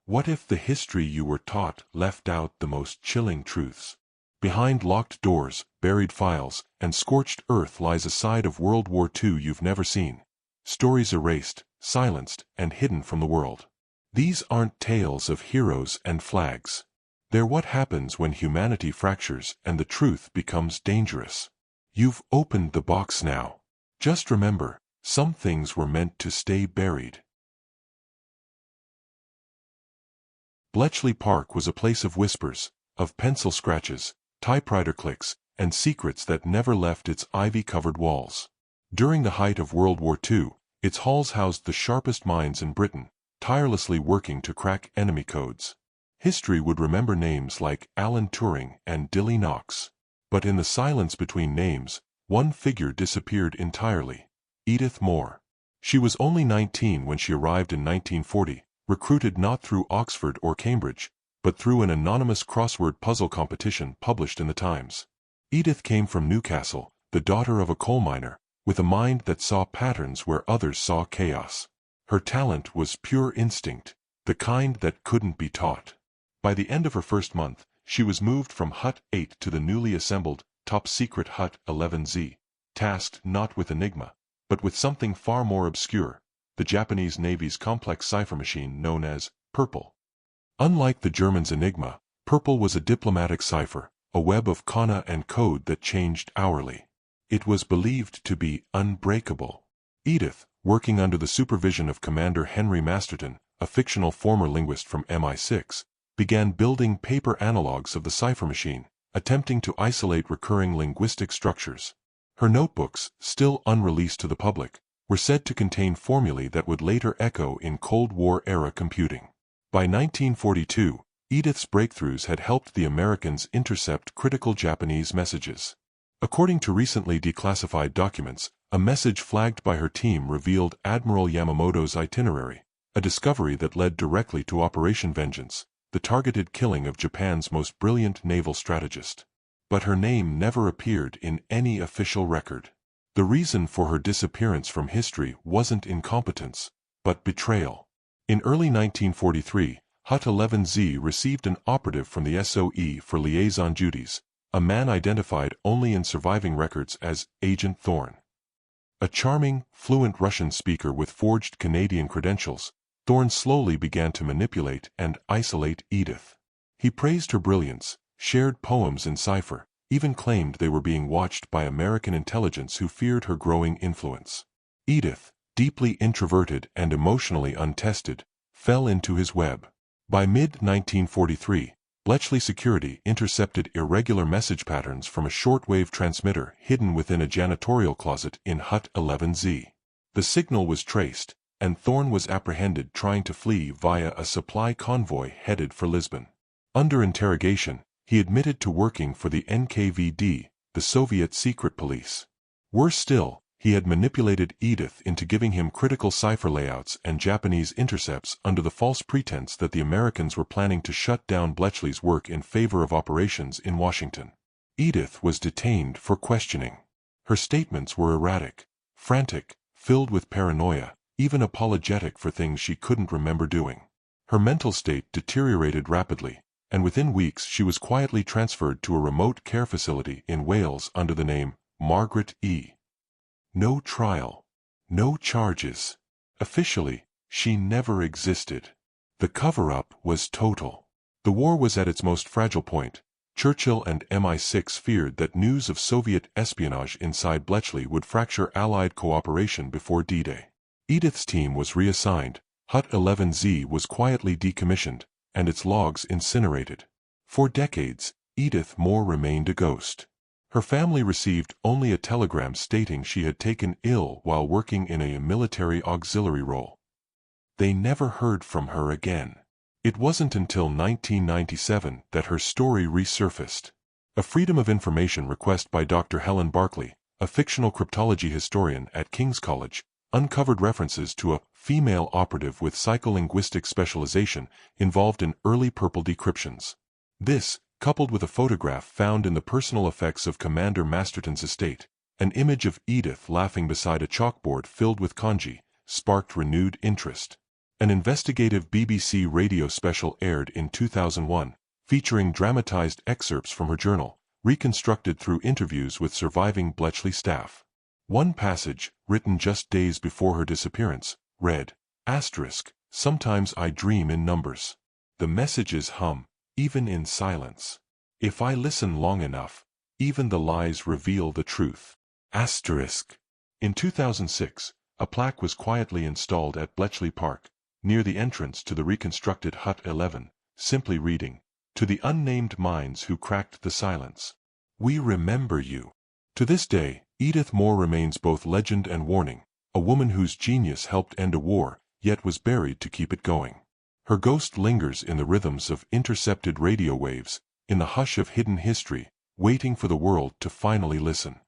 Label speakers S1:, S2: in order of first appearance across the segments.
S1: What if the history you were taught left out the most chilling truths? Behind locked doors, buried files, and scorched earth lies a side of World War II you've never seen. Stories erased, silenced, and hidden from the world. These aren't tales of heroes and flags. They're what happens when humanity fractures and the truth becomes dangerous. You've opened the box now. Just remember, some things were meant to stay buried. Bletchley Park was a place of whispers, of pencil scratches, typewriter clicks, and secrets that never left its ivy-covered walls. During the height of World War II, its halls housed the sharpest minds in Britain, tirelessly working to crack enemy codes. History would remember names like Alan Turing and Dilly Knox. But in the silence between names, one figure disappeared entirely: Edith Moore. She was only 19 when she arrived in 1940, recruited not through Oxford or Cambridge, but through an anonymous crossword puzzle competition published in the Times. Edith came from Newcastle, the daughter of a coal miner, with a mind that saw patterns where others saw chaos. Her talent was pure instinct, the kind that couldn't be taught. By the end of her first month, she was moved from Hut 8 to the newly assembled, top-secret Hut 11Z, tasked not with Enigma, but with something far more obscure: the Japanese Navy's complex cipher machine known as Purple. Unlike the Germans' Enigma, Purple was a diplomatic cipher, a web of kana and code that changed hourly. It was believed to be unbreakable. Edith, working under the supervision of Commander Henry Masterton, a fictional former linguist from MI6, began building paper analogues of the cipher machine, attempting to isolate recurring linguistic structures. Her notebooks, still unreleased to the public, were said to contain formulae that would later echo in Cold War-era computing. By 1942, Edith's breakthroughs had helped the Americans intercept critical Japanese messages. According to recently declassified documents, a message flagged by her team revealed Admiral Yamamoto's itinerary, a discovery that led directly to Operation Vengeance, the targeted killing of Japan's most brilliant naval strategist. But her name never appeared in any official record. The reason for her disappearance from history wasn't incompetence, but betrayal. In early 1943, Hut 11Z received an operative from the SOE for liaison duties, a man identified only in surviving records as Agent Thorne. A charming, fluent Russian speaker with forged Canadian credentials, Thorne slowly began to manipulate and isolate Edith. He praised her brilliance, shared poems in cipher, even claimed they were being watched by American intelligence who feared her growing influence. Edith, deeply introverted and emotionally untested, fell into his web. By mid-1943, Bletchley Security intercepted irregular message patterns from a shortwave transmitter hidden within a janitorial closet in Hut 11Z. The signal was traced, and Thorne was apprehended trying to flee via a supply convoy headed for Lisbon. Under interrogation, he admitted to working for the NKVD, the Soviet secret police. Worse still, he had manipulated Edith into giving him critical cipher layouts and Japanese intercepts under the false pretense that the Americans were planning to shut down Bletchley's work in favor of operations in Washington. Edith was detained for questioning. Her statements were erratic, frantic, filled with paranoia, even apologetic for things she couldn't remember doing. Her mental state deteriorated rapidly, and within weeks she was quietly transferred to a remote care facility in Wales under the name Margaret E. No trial. No charges. Officially, she never existed. The cover-up was total. The war was at its most fragile point. Churchill and MI6 feared that news of Soviet espionage inside Bletchley would fracture Allied cooperation before D-Day. Edith's team was reassigned, Hut 11Z was quietly decommissioned, and its logs incinerated. For decades, Edith Moore remained a ghost. Her family received only a telegram stating she had taken ill while working in a military auxiliary role. They never heard from her again. It wasn't until 1997 that her story resurfaced. A Freedom of Information request by Dr. Helen Barclay, a fictional cryptology historian at King's College, uncovered references to a female operative with psycholinguistic specialization involved in early Purple decryptions. This, coupled with a photograph found in the personal effects of Commander Masterton's estate, an image of Edith laughing beside a chalkboard filled with kanji, sparked renewed interest. An investigative BBC radio special aired in 2001, featuring dramatized excerpts from her journal, reconstructed through interviews with surviving Bletchley staff. One passage, written just days before her disappearance, read, "Sometimes I dream in numbers. The messages hum, even in silence. If I listen long enough, even the lies reveal the truth." In 2006, a plaque was quietly installed at Bletchley Park, near the entrance to the reconstructed Hut 11, simply reading, "To the unnamed minds who cracked the silence, we remember you." To this day, Edith Moore remains both legend and warning, a woman whose genius helped end a war, yet was buried to keep it going. Her ghost lingers in the rhythms of intercepted radio waves, in the hush of hidden history, waiting for the world to finally listen.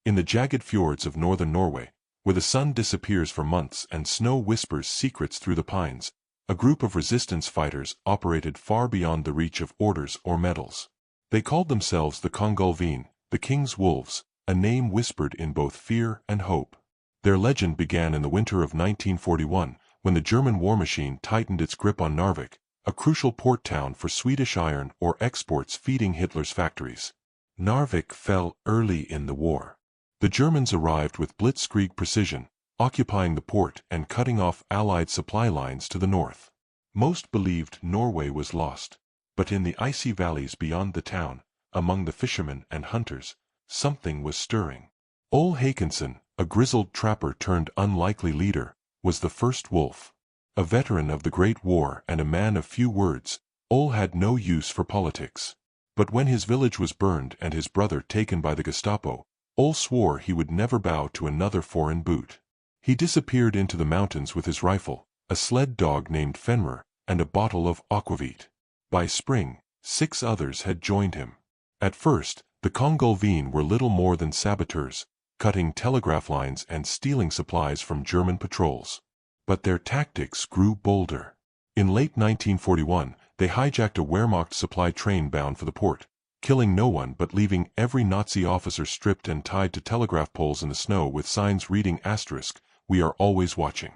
S1: In the jagged fjords of northern Norway, where the sun disappears for months and snow whispers secrets through the pines, a group of resistance fighters operated far beyond the reach of orders or medals. They called themselves the Kongulveen, the King's Wolves, a name whispered in both fear and hope. Their legend began in the winter of 1941, when the German war machine tightened its grip on Narvik, a crucial port town for Swedish iron ore exports feeding Hitler's factories. Narvik fell early in the war. The Germans arrived with blitzkrieg precision, occupying the port and cutting off Allied supply lines to the north. Most believed Norway was lost, but in the icy valleys beyond the town, among the fishermen and hunters, something was stirring. Ole Hakonsen, a grizzled trapper turned unlikely leader, was the first wolf. A veteran of the Great War and a man of few words, Ole had no use for politics. But when his village was burned and his brother taken by the Gestapo, Ole swore he would never bow to another foreign boot. He disappeared into the mountains with his rifle, a sled dog named Fenrir, and a bottle of aquavit. By spring, 6 others had joined him. At first, the Kongulveen were little more than saboteurs, cutting telegraph lines and stealing supplies from German patrols. But their tactics grew bolder. In late 1941, they hijacked a Wehrmacht supply train bound for the port, killing no one but leaving every Nazi officer stripped and tied to telegraph poles in the snow with signs reading "We are always watching."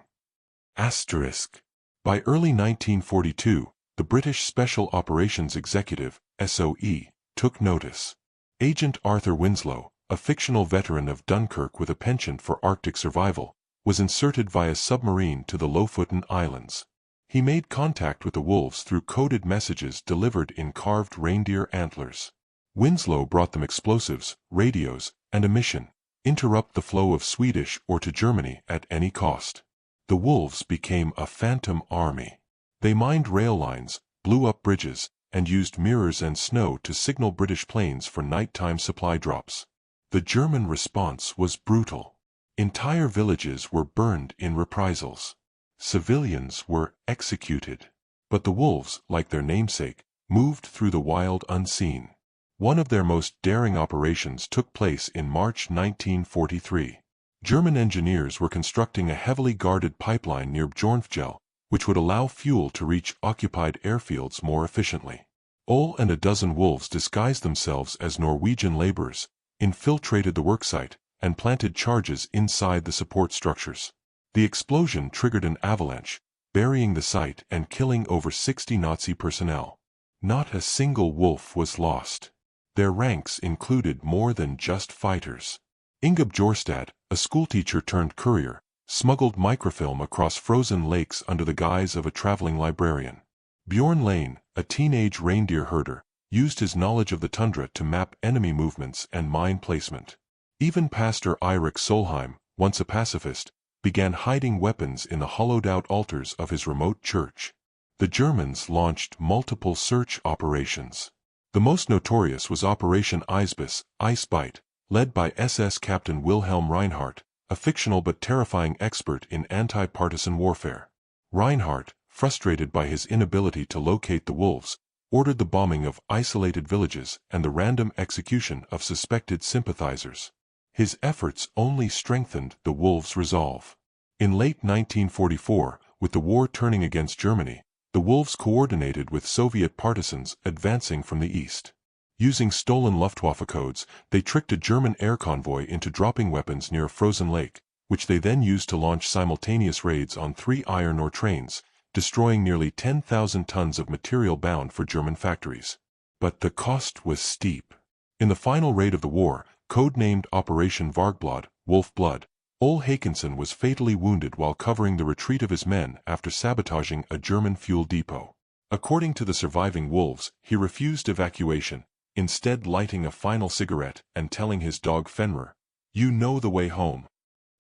S1: By early 1942, the British Special Operations Executive, SOE, took notice. Agent Arthur Winslow, a fictional veteran of Dunkirk with a penchant for Arctic survival, was inserted via submarine to the Lofoten Islands. He made contact with the wolves through coded messages delivered in carved reindeer antlers. Winslow brought them explosives, radios, and a mission: interrupt the flow of Swedish ore to Germany at any cost. The wolves became a phantom army. They mined rail lines, blew up bridges, and used mirrors and snow to signal British planes for nighttime supply drops. The German response was brutal. Entire villages were burned in reprisals. Civilians were executed. But the wolves, like their namesake, moved through the wild unseen. One of their most daring operations took place in March 1943. German engineers were constructing a heavily guarded pipeline near Bjornfjell, which would allow fuel to reach occupied airfields more efficiently. Ole and a dozen wolves disguised themselves as Norwegian laborers, infiltrated the worksite, and planted charges inside the support structures. The explosion triggered an avalanche, burying the site and killing over 60 Nazi personnel. Not a single wolf was lost. Their ranks included more than just fighters. Inga Bjorstad, a schoolteacher turned courier, smuggled microfilm across frozen lakes under the guise of a traveling librarian. Bjorn Lane, a teenage reindeer herder, used his knowledge of the tundra to map enemy movements and mine placement. Even Pastor Eirik Solheim, once a pacifist, began hiding weapons in the hollowed-out altars of his remote church. The Germans launched multiple search operations. The most notorious was Operation Eisbiss, Ice Bite, led by SS Captain Wilhelm Reinhardt, a fictional but terrifying expert in anti-partisan warfare. Reinhardt, frustrated by his inability to locate the wolves, ordered the bombing of isolated villages and the random execution of suspected sympathizers. His efforts only strengthened the wolves' resolve. In late 1944, with the war turning against Germany, the wolves coordinated with Soviet partisans advancing from the east. Using stolen Luftwaffe codes, they tricked a German air convoy into dropping weapons near a frozen lake, which they then used to launch simultaneous raids on 3 iron ore trains, destroying nearly 10,000 tons of material bound for German factories. But the cost was steep. In the final raid of the war, codenamed Operation Vargblad, Wolf Blood, Ole Hakanson was fatally wounded while covering the retreat of his men after sabotaging a German fuel depot. According to the surviving wolves, he refused evacuation, instead lighting a final cigarette and telling his dog Fenrir, "You know the way home."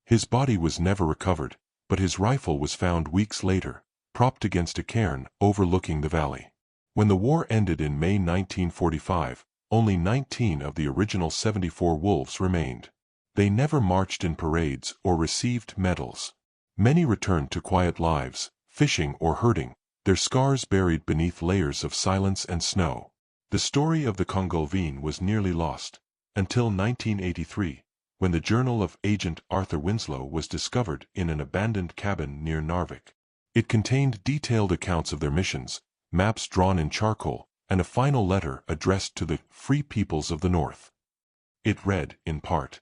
S1: His body was never recovered, but his rifle was found weeks later, propped against a cairn overlooking the valley. When the war ended in May 1945, only 19 of the original 74 wolves remained. They never marched in parades or received medals. Many returned to quiet lives, fishing or herding, their scars buried beneath layers of silence and snow. The story of the Congolvine was nearly lost, until 1983, when the journal of Agent Arthur Winslow was discovered in an abandoned cabin near Narvik. It contained detailed accounts of their missions, maps drawn in charcoal, and a final letter addressed to the free peoples of the North. It read, in part,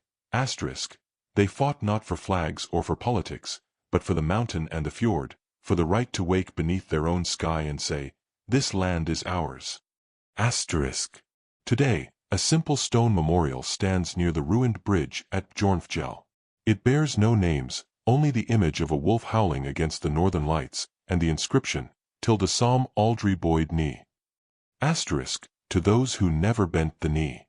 S1: "They fought not for flags or for politics, but for the mountain and the fjord, for the right to wake beneath their own sky and say, 'This land is ours.'" Today, a simple stone memorial stands near the ruined bridge at Bjornfjell. It bears no names, only the image of a wolf howling against the northern lights, and the inscription, "Tilde som aldri bøyd knee." To those who never bent the knee.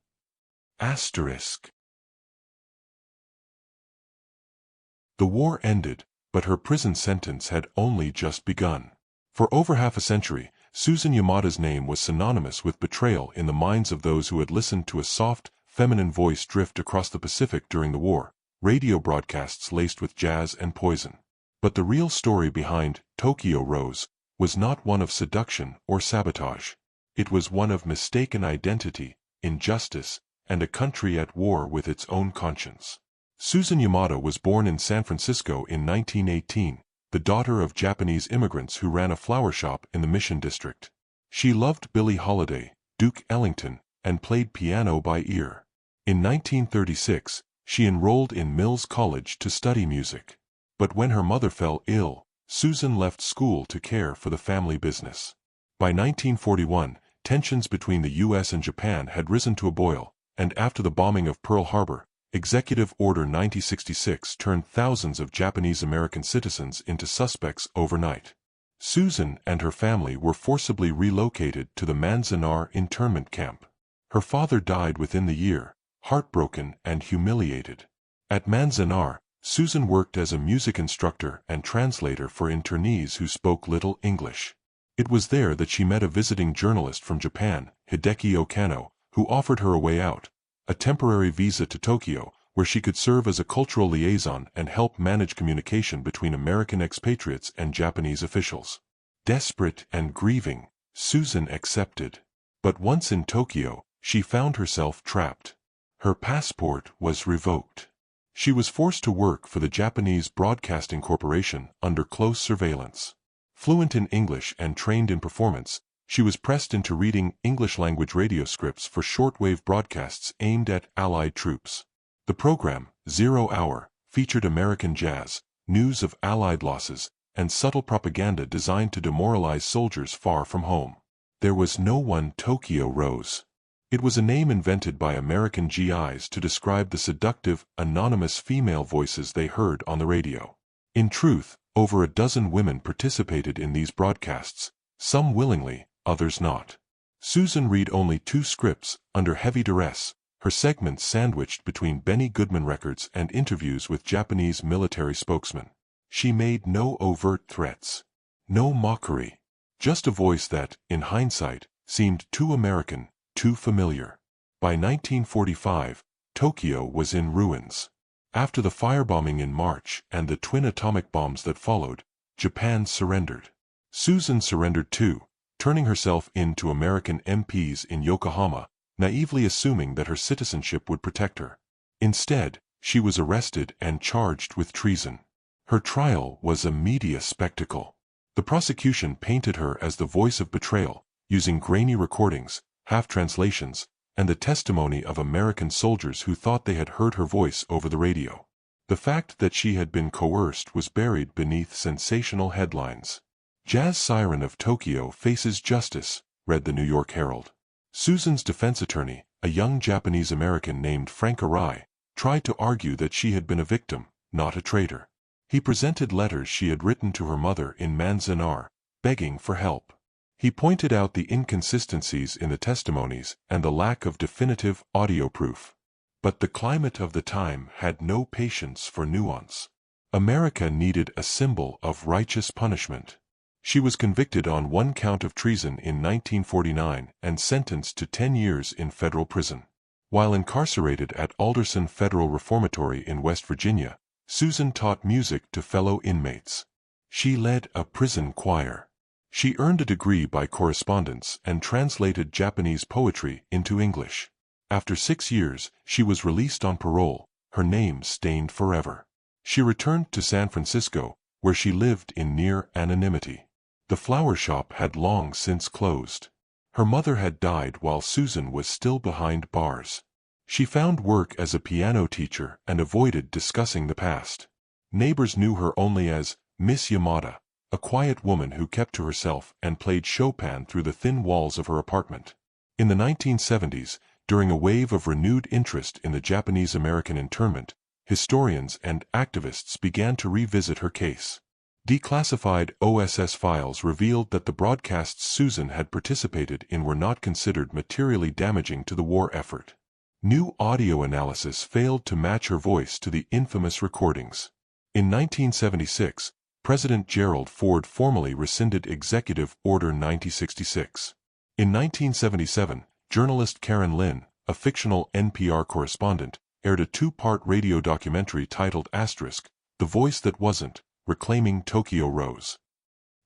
S1: The war ended, but her prison sentence had only just begun. For over half a century, Susan Yamada's name was synonymous with betrayal in the minds of those who had listened to a soft, feminine voice drift across the Pacific during the war, radio broadcasts laced with jazz and poison. But the real story behind Tokyo Rose was not one of seduction or sabotage. It was one of mistaken identity, injustice, and a country at war with its own conscience. Susan Yamada was born in San Francisco in 1918, the daughter of Japanese immigrants who ran a flower shop in the Mission District. She loved Billie Holiday, Duke Ellington, and played piano by ear. In 1936, she enrolled in Mills College to study music. But when her mother fell ill, Susan left school to care for the family business. By 1941, tensions between the U.S. and Japan had risen to a boil, and after the bombing of Pearl Harbor, Executive Order 9066 turned thousands of Japanese-American citizens into suspects overnight. Susan and her family were forcibly relocated to the Manzanar internment camp. Her father died within the year, heartbroken and humiliated. At Manzanar, Susan worked as a music instructor and translator for internees who spoke little English. It was there that she met a visiting journalist from Japan, Hideki Okano, who offered her a way out, a temporary visa to Tokyo, where she could serve as a cultural liaison and help manage communication between American expatriates and Japanese officials. Desperate and grieving, Susan accepted. But once in Tokyo, she found herself trapped. Her passport was revoked. She was forced to work for the Japanese Broadcasting Corporation under close surveillance. Fluent in English and trained in performance, she was pressed into reading English-language radio scripts for shortwave broadcasts aimed at Allied troops. The program, 0 Hour, featured American jazz, news of Allied losses, and subtle propaganda designed to demoralize soldiers far from home. There was no one Tokyo Rose. It was a name invented by American GIs to describe the seductive, anonymous female voices they heard on the radio. In truth, over a dozen women participated in these broadcasts, some willingly, others not. Susan read only 2 scripts, under heavy duress, her segments sandwiched between Benny Goodman records and interviews with Japanese military spokesmen. She made no overt threats. No mockery. Just a voice that, in hindsight, seemed too American, too familiar. By 1945, Tokyo was in ruins. After the firebombing in March and the twin atomic bombs that followed, Japan surrendered. Susan surrendered too, turning herself in to American MPs in Yokohama, naively assuming that her citizenship would protect her. Instead, she was arrested and charged with treason. Her trial was a media spectacle. The prosecution painted her as the voice of betrayal, using grainy recordings, half-translations, and the testimony of American soldiers who thought they had heard her voice over the radio. The fact that she had been coerced was buried beneath sensational headlines. Jazz siren of Tokyo faces justice, read the New York Herald. Susan's defense attorney, a young Japanese-American named Frank Arai, tried to argue that she had been a victim, not a traitor. He presented letters she had written to her mother in Manzanar, begging for help. He pointed out the inconsistencies in the testimonies and the lack of definitive audio proof. But the climate of the time had no patience for nuance. America needed a symbol of righteous punishment. She was convicted on one count of treason in 1949 and sentenced to 10 years in federal prison. While incarcerated at Alderson Federal Reformatory in West Virginia, Susan taught music to fellow inmates. She led a prison choir. She earned a degree by correspondence and translated Japanese poetry into English. After 6 years, she was released on parole, her name stained forever. She returned to San Francisco, where she lived in near anonymity. The flower shop had long since closed. Her mother had died while Susan was still behind bars. She found work as a piano teacher and avoided discussing the past. Neighbors knew her only as Miss Yamada, a quiet woman who kept to herself and played Chopin through the thin walls of her apartment. In the 1970s, during a wave of renewed interest in the Japanese-American internment, historians and activists began to revisit her case. Declassified OSS files revealed that the broadcasts Susan had participated in were not considered materially damaging to the war effort. New audio analysis failed to match her voice to the infamous recordings. In 1976, President Gerald Ford formally rescinded Executive Order 9066. In 1977, journalist Karen Lynn, a fictional NPR correspondent, aired a 2-part radio documentary titled Asterisk, The Voice That Wasn't, Reclaiming Tokyo Rose.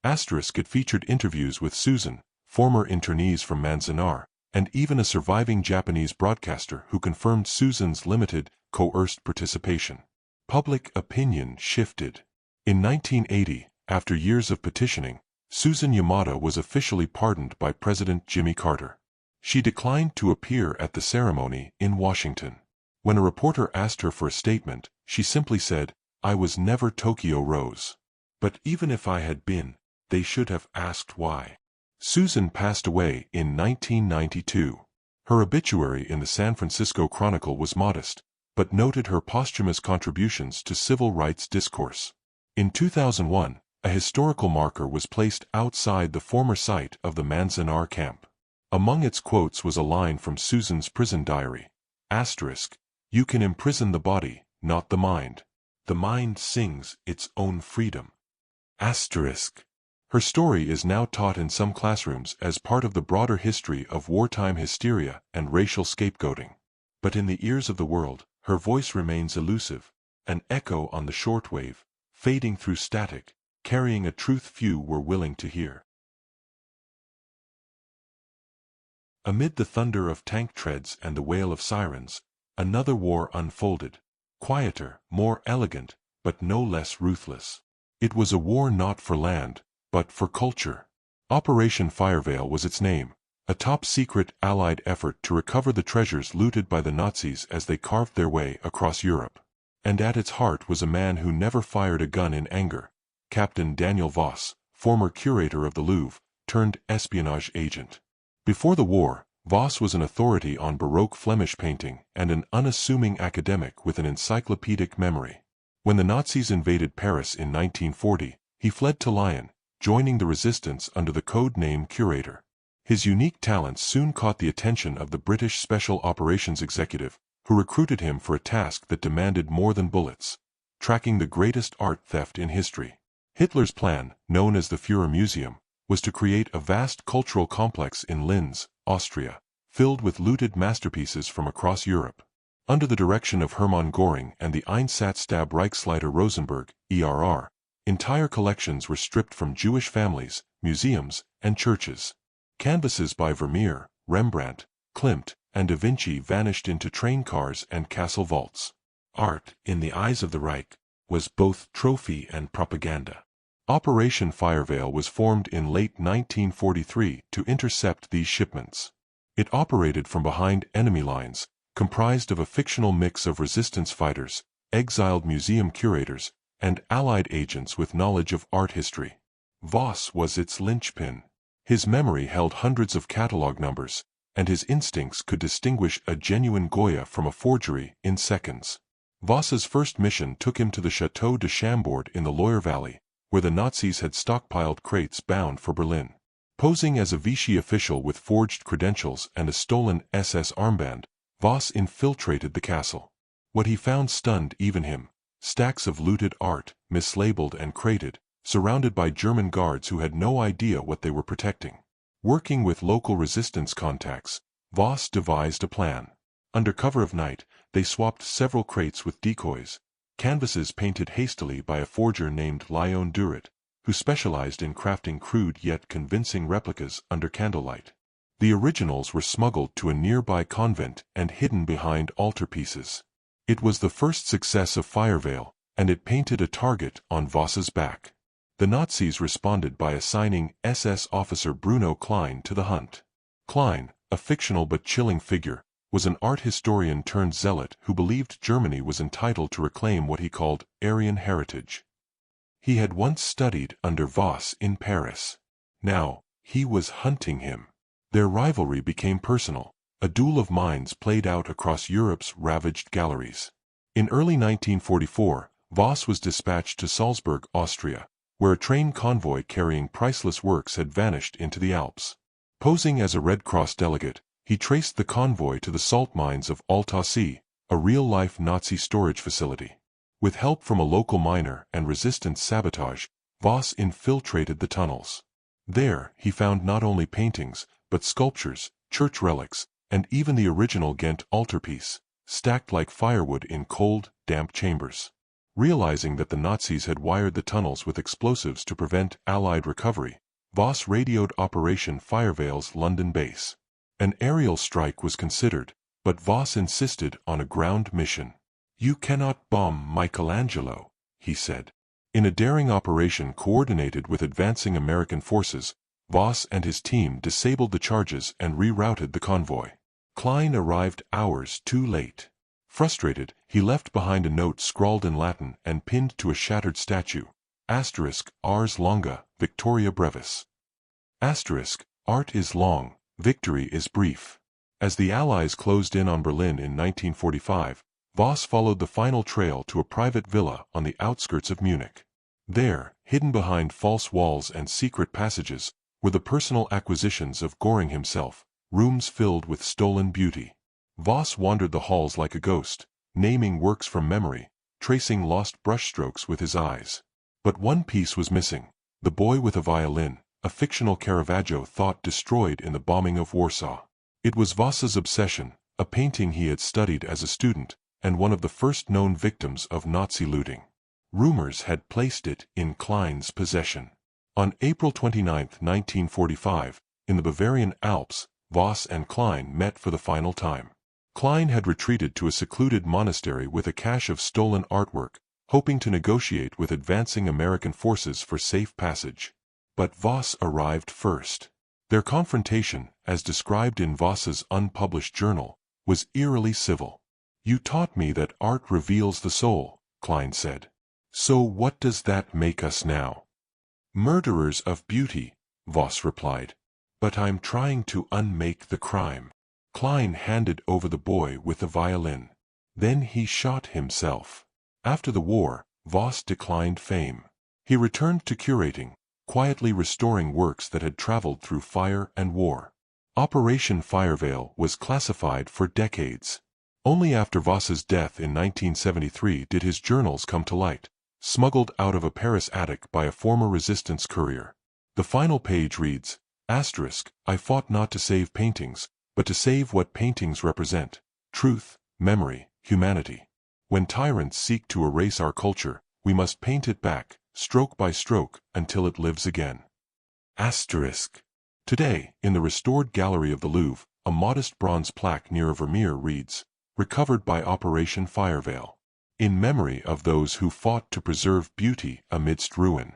S1: Asterisk, it featured interviews with Susan, former internees from Manzanar, and even a surviving Japanese broadcaster who confirmed Susan's limited, coerced participation. Public opinion shifted. In 1980, after years of petitioning, Susan Yamada was officially pardoned by President Jimmy Carter. She declined to appear at the ceremony in Washington. When a reporter asked her for a statement, she simply said, "I was never Tokyo Rose. But even if I had been, they should have asked why." Susan passed away in 1992. Her obituary in the San Francisco Chronicle was modest, but noted her posthumous contributions to civil rights discourse. In 2001, a historical marker was placed outside the former site of the Manzanar camp. Among its quotes was a line from Susan's prison diary. Asterisk, "You can imprison the body, not the mind. The mind sings its own freedom." Asterisk. Her story is now taught in some classrooms as part of the broader history of wartime hysteria and racial scapegoating. But in the ears of the world, her voice remains elusive, an echo on the shortwave, fading through static, carrying a truth few were willing to hear. Amid the thunder of tank treads and the wail of sirens, another war unfolded, quieter, more elegant, but no less ruthless. It was a war not for land, but for culture. Operation Fireveil was its name, a top-secret Allied effort to recover the treasures looted by the Nazis as they carved their way across Europe. And at its heart was a man who never fired a gun in anger, Captain Daniel Voss, former curator of the Louvre, turned espionage agent. Before the war, Voss was an authority on Baroque Flemish painting and an unassuming academic with an encyclopedic memory. When the Nazis invaded Paris in 1940, he fled to Lyon, joining the resistance under the code name Curator. His unique talents soon caught the attention of the British Special Operations Executive, who recruited him for a task that demanded more than bullets: tracking the greatest art theft in history. Hitler's plan, known as the Führer Museum, was to create a vast cultural complex in Linz, Austria, filled with looted masterpieces from across Europe. Under the direction of Hermann Göring and the Einsatzstab Reichsleiter Rosenberg, ERR, entire collections were stripped from Jewish families, museums, and churches. Canvases by Vermeer, Rembrandt, Klimt, and Da Vinci vanished into train cars and castle vaults. Art, in the eyes of the Reich, was both trophy and propaganda. Operation Fireveil was formed in late 1943 to intercept these shipments. It operated from behind enemy lines, comprised of a fictional mix of resistance fighters, exiled museum curators, and Allied agents with knowledge of art history. Voss was its linchpin. His memory held hundreds of catalog numbers, and his instincts could distinguish a genuine Goya from a forgery in seconds. Voss's first mission took him to the Château de Chambord in the Loire Valley, where the Nazis had stockpiled crates bound for Berlin. Posing as a Vichy official with forged credentials and a stolen SS armband, Voss infiltrated the castle. What he found stunned even him: stacks of looted art, mislabeled and crated, surrounded by German guards who had no idea what they were protecting. Working with local resistance contacts, Voss devised a plan. Under cover of night, they swapped several crates with decoys, canvases painted hastily by a forger named Léon Duret, who specialized in crafting crude yet convincing replicas under candlelight. The originals were smuggled to a nearby convent and hidden behind altarpieces. It was the first success of Fireveil, and it painted a target on Voss's back. The Nazis responded by assigning SS officer Bruno Klein to the hunt. Klein, a fictional but chilling figure, was an art historian turned zealot who believed Germany was entitled to reclaim what he called Aryan heritage. He had once studied under Voss in Paris. Now, he was hunting him. Their rivalry became personal. A duel of minds played out across Europe's ravaged galleries. In early 1944, Voss was dispatched to Salzburg, Austria, where a train convoy carrying priceless works had vanished into the Alps. Posing as a Red Cross delegate, he traced the convoy to the salt mines of Altausee, a real-life Nazi storage facility. With help from a local miner and resistance sabotage, Voss infiltrated the tunnels. There, he found not only paintings, but sculptures, church relics, and even the original Ghent altarpiece, stacked like firewood in cold, damp chambers. Realizing that the Nazis had wired the tunnels with explosives to prevent Allied recovery, Voss radioed Operation Fireveil's London base. An aerial strike was considered, but Voss insisted on a ground mission. "You cannot bomb Michelangelo," he said. In a daring operation coordinated with advancing American forces, Voss and his team disabled the charges and rerouted the convoy. Klein arrived hours too late. Frustrated, he left behind a note scrawled in Latin and pinned to a shattered statue. Ars longa, victoria brevis. Art is long, victory is brief. As the Allies closed in on Berlin in 1945, Voss followed the final trail to a private villa on the outskirts of Munich. There, hidden behind false walls and secret passages, were the personal acquisitions of Göring himself, rooms filled with stolen beauty. Voss wandered the halls like a ghost, naming works from memory, tracing lost brushstrokes with his eyes. But one piece was missing: The Boy with a Violin, a fictional Caravaggio thought destroyed in the bombing of Warsaw. It was Voss's obsession, a painting he had studied as a student, and one of the first known victims of Nazi looting. Rumors had placed it in Klein's possession. On April 29, 1945, in the Bavarian Alps, Voss and Klein met for the final time. Klein had retreated to a secluded monastery with a cache of stolen artwork, hoping to negotiate with advancing American forces for safe passage. But Voss arrived first. Their confrontation, as described in Voss's unpublished journal, was eerily civil. "You taught me that art reveals the soul," Klein said. "So what does that make us now?" "Murderers of beauty," Voss replied. "But I'm trying to unmake the crime." Klein handed over the boy with the violin. Then he shot himself. After the war, Voss declined fame. He returned to curating, quietly restoring works that had traveled through fire and war. Operation Fireveil was classified for decades. Only after Voss's death in 1973 did his journals come to light, smuggled out of a Paris attic by a former resistance courier. The final page reads, "I fought not to save paintings, but to save what paintings represent: truth, memory, humanity. When tyrants seek to erase our culture, we must paint it back, stroke by stroke, until it lives again." Today, in the restored gallery of the Louvre, a modest bronze plaque near a Vermeer reads, "Recovered by Operation Fireveil. In memory of those who fought to preserve beauty amidst ruin."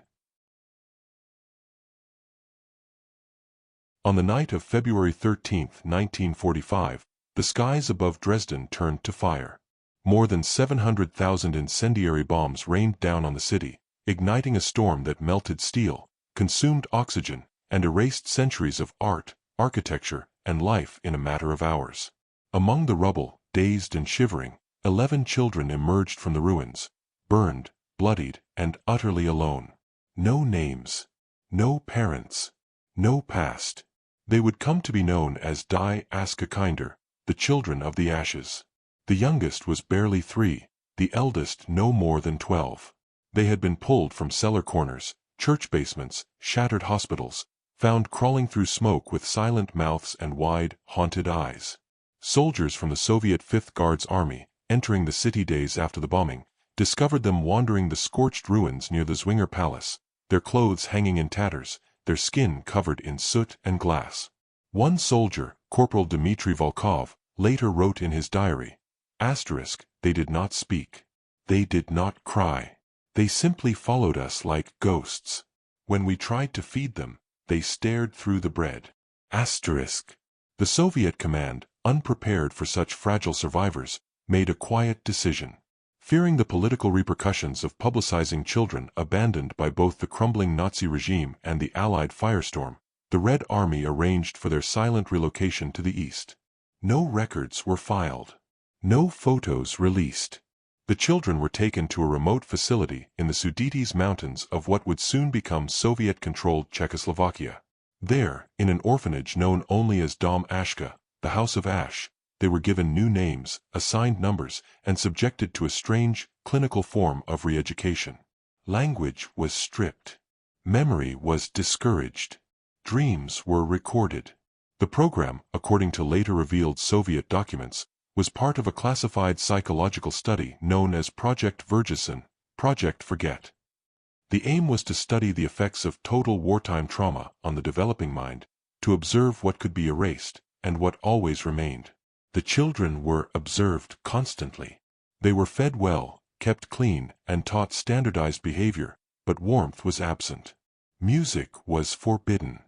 S1: On the night of February 13, 1945, the skies above Dresden turned to fire. More than 700,000 incendiary bombs rained down on the city, igniting a storm that melted steel, consumed oxygen, and erased centuries of art, architecture, and life in a matter of hours. Among the rubble, dazed and shivering, 11 children emerged from the ruins, burned, bloodied, and utterly alone. No names. No parents. No past. They would come to be known as Die Aske-Kinder, the children of the ashes. The youngest was barely 3, the eldest no more than 12. They had been pulled from cellar corners, church basements, shattered hospitals, found crawling through smoke with silent mouths and wide, haunted eyes. Soldiers from the Soviet 5th Guards Army, entering the city days after the bombing, discovered them wandering the scorched ruins near the Zwinger Palace, their clothes hanging in tatters, their skin covered in soot and glass. One soldier, Corporal Dmitry Volkov, later wrote in his diary, "They did not speak. They did not cry. They simply followed us like ghosts. When we tried to feed them, they stared through the bread." The Soviet command, unprepared for such fragile survivors, made a quiet decision. Fearing the political repercussions of publicizing children abandoned by both the crumbling Nazi regime and the Allied firestorm, the Red Army arranged for their silent relocation to the east. No records were filed. No photos released. The children were taken to a remote facility in the Sudetes Mountains of what would soon become Soviet-controlled Czechoslovakia. There, in an orphanage known only as Dom Ashka, the House of Ash, they were given new names, assigned numbers, and subjected to a strange, clinical form of re-education. Language was stripped. Memory was discouraged. Dreams were recorded. The program, according to later revealed Soviet documents, was part of a classified psychological study known as Project Vergessen, Project Forget. The aim was to study the effects of total wartime trauma on the developing mind, to observe what could be erased, and what always remained. The children were observed constantly. They were fed well, kept clean, and taught standardized behavior, but warmth was absent. Music was forbidden.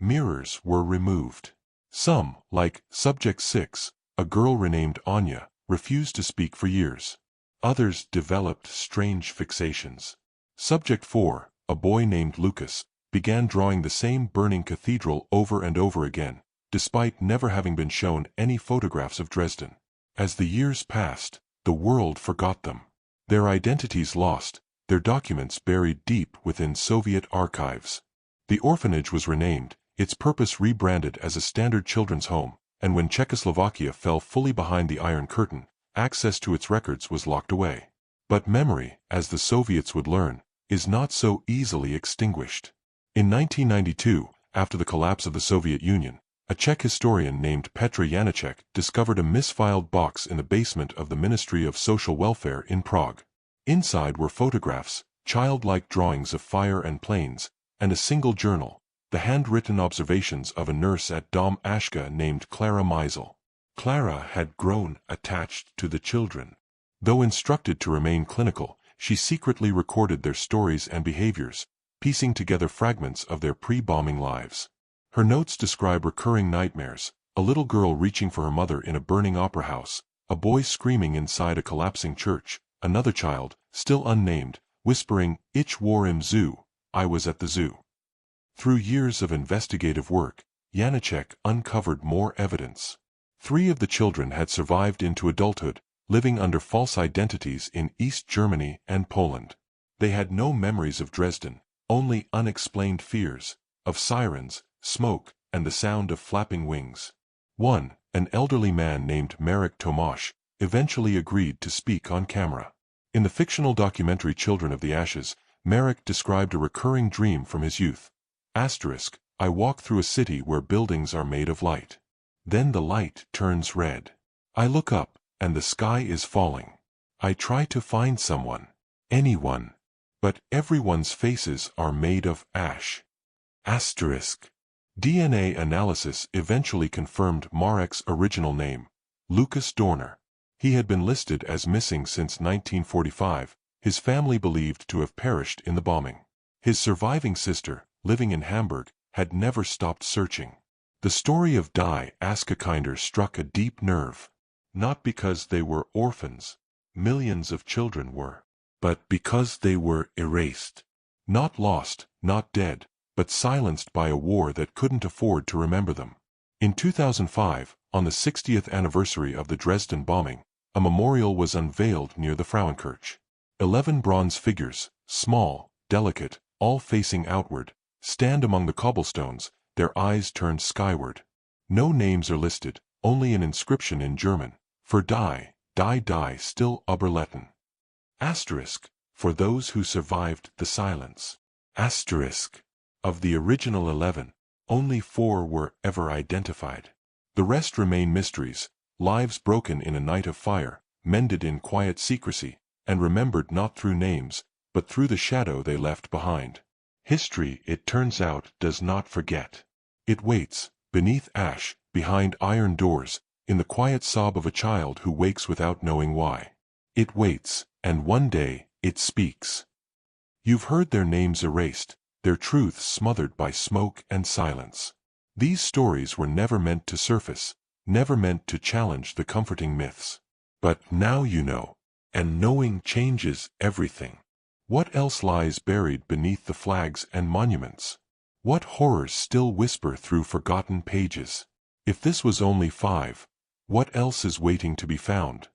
S1: Mirrors were removed. Some, like Subject 6, a girl renamed Anya, refused to speak for years. Others developed strange fixations. Subject 4, a boy named Lucas, began drawing the same burning cathedral over and over again, despite never having been shown any photographs of Dresden. As the years passed, the world forgot them. Their identities lost, their documents buried deep within Soviet archives. The orphanage was renamed, its purpose rebranded as a standard children's home, and when Czechoslovakia fell fully behind the Iron Curtain, access to its records was locked away. But memory, as the Soviets would learn, is not so easily extinguished. In 1992, after the collapse of the Soviet Union, a Czech historian named Petr Janáček discovered a misfiled box in the basement of the Ministry of Social Welfare in Prague. Inside were photographs, childlike drawings of fire and planes, and a single journal, the handwritten observations of a nurse at Dom Ashka named Clara Meisel. Clara had grown attached to the children. Though instructed to remain clinical, she secretly recorded their stories and behaviors, piecing together fragments of their pre-bombing lives. Her notes describe recurring nightmares, a little girl reaching for her mother in a burning opera house, a boy screaming inside a collapsing church, another child, still unnamed, whispering, "Ich war im Zoo, I was at the zoo." Through years of investigative work, Janáček uncovered more evidence. 3 of the children had survived into adulthood, living under false identities in East Germany and Poland. They had no memories of Dresden, only unexplained fears, of sirens, smoke, and the sound of flapping wings. One, an elderly man named Marek Tomasz, eventually agreed to speak on camera. In the fictional documentary Children of the Ashes, Marek described a recurring dream from his youth. I walk through a city where buildings are made of light. Then the light turns red. I look up, and the sky is falling. I try to find someone, anyone, but everyone's faces are made of ash. DNA analysis eventually confirmed Marek's original name, Lucas Dorner. He had been listed as missing since 1945, his family believed to have perished in the bombing. His surviving sister, living in Hamburg, had never stopped searching. The story of Die Aske-Kinder struck a deep nerve. Not because they were orphans, millions of children were. But because they were erased. Not lost, not dead, but silenced by a war that couldn't afford to remember them. In 2005, on the 60th anniversary of the Dresden bombing, a memorial was unveiled near the Frauenkirche. 11 bronze figures, small, delicate, all facing outward, stand among the cobblestones, their eyes turned skyward. No names are listed, only an inscription in German. For die still Oberletten. Asterisk, for those who survived the silence. Asterisk. Of the original 11, only 4 were ever identified. The rest remain mysteries, lives broken in a night of fire, mended in quiet secrecy, and remembered not through names, but through the shadow they left behind. History, it turns out, does not forget. It waits, beneath ash, behind iron doors, in the quiet sob of a child who wakes without knowing why. It waits, and one day, it speaks. You've heard their names erased, their truths smothered by smoke and silence. These stories were never meant to surface, never meant to challenge the comforting myths. But now you know, and knowing changes everything. What else lies buried beneath the flags and monuments? What horrors still whisper through forgotten pages? If this was only 5, what else is waiting to be found?